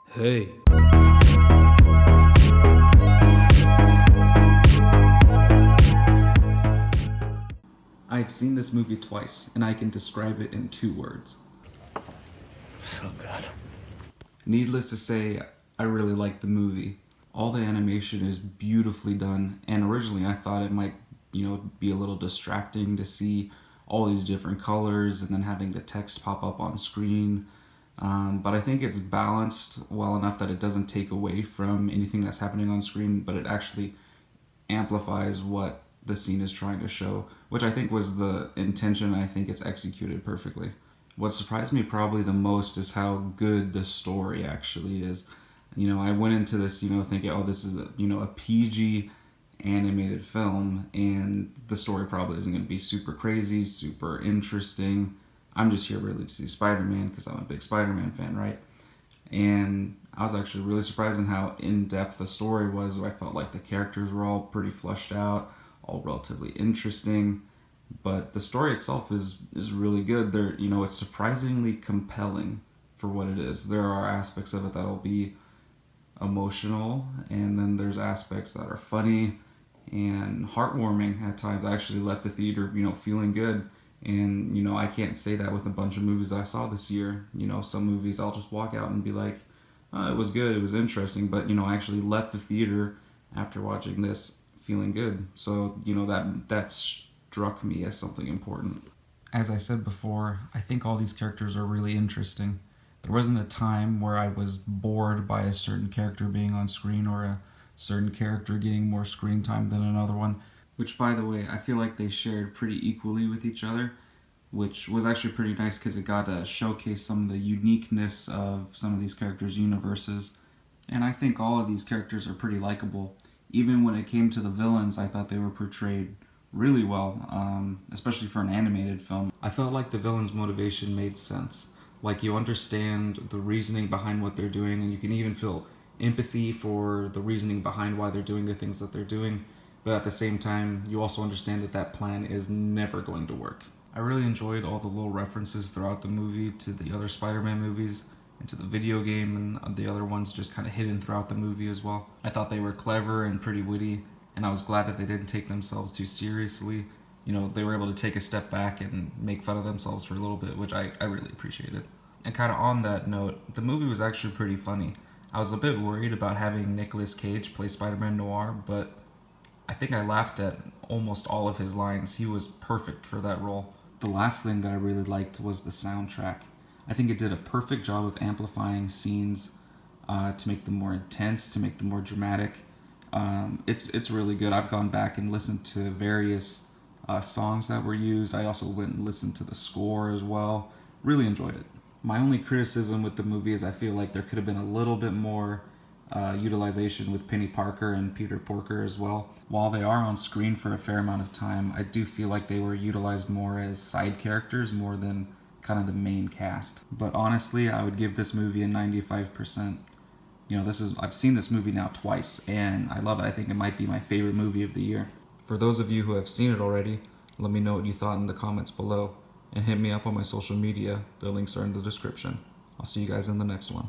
Hey. I've seen this movie twice, and I can describe it in 2 words. So good. Needless to say, I really like the movie. All the animation is beautifully done, and originally I thought it might, be a little distracting to see all these different colors and then having the text pop up on screen. But I think it's balanced well enough that it doesn't take away from anything that's happening on screen, but it actually amplifies what the scene is trying to show, which I think was the intention, and I think it's executed perfectly. What surprised me probably the most is how good the story actually is. I went into this, thinking, oh, this is a PG animated film, and the story probably isn't going to be super crazy, super interesting. I'm just here really to see Spider-Man because I'm a big Spider-Man fan, right? And I was actually really surprised in how in-depth the story was. I felt like the characters were all pretty fleshed out, all relatively interesting, but the story itself is really good. It's surprisingly compelling for what it is. There are aspects of it that'll be emotional, and then there's aspects that are funny and heartwarming at times. I actually left the theater, feeling good. And, I can't say that with a bunch of movies I saw this year. Some movies I'll just walk out and be like, oh, it was good, it was interesting. But, I actually left the theater after watching this feeling good. So, that struck me as something important. As I said before, I think all these characters are really interesting. There wasn't a time where I was bored by a certain character being on screen or a certain character getting more screen time than another one. Which, by the way, I feel like they shared pretty equally with each other, which was actually pretty nice because it got to showcase some of the uniqueness of some of these characters' universes. And I think all of these characters are pretty likable. Even when it came to the villains, I thought they were portrayed really well, especially for an animated film. I felt like the villains' motivation made sense. Like, you understand the reasoning behind what they're doing, and you can even feel empathy for the reasoning behind why they're doing the things that they're doing. But at the same time, you also understand that that plan is never going to work. I really enjoyed all the little references throughout the movie to the other Spider-Man movies and to the video game, and the other ones just kind of hidden throughout the movie as well. I thought they were clever and pretty witty, and I was glad that they didn't take themselves too seriously. They were able to take a step back and make fun of themselves for a little bit, which I really appreciated. And kind of on that note, the movie was actually pretty funny. I was a bit worried about having Nicolas Cage play Spider-Man Noir, but I think I laughed at almost all of his lines. He was perfect for that role. The last thing that I really liked was the soundtrack. I think it did a perfect job of amplifying scenes to make them more intense, to make them more dramatic. It's really good. I've gone back and listened to various songs that were used. I also went and listened to the score as well. Really enjoyed it. My only criticism with the movie is I feel like there could have been a little bit more utilization with Penny Parker and Peter Porker as well. While they are on screen for a fair amount of time, I do feel like they were utilized more as side characters more than kind of the main cast. But honestly, I would give this movie a 95%. I've seen this movie now twice, and I love it. I think it might be my favorite movie of the year. For those of you who have seen it already, let me know what you thought in the comments below, and hit me up on my social media. The links are in the description. I'll see you guys in the next one.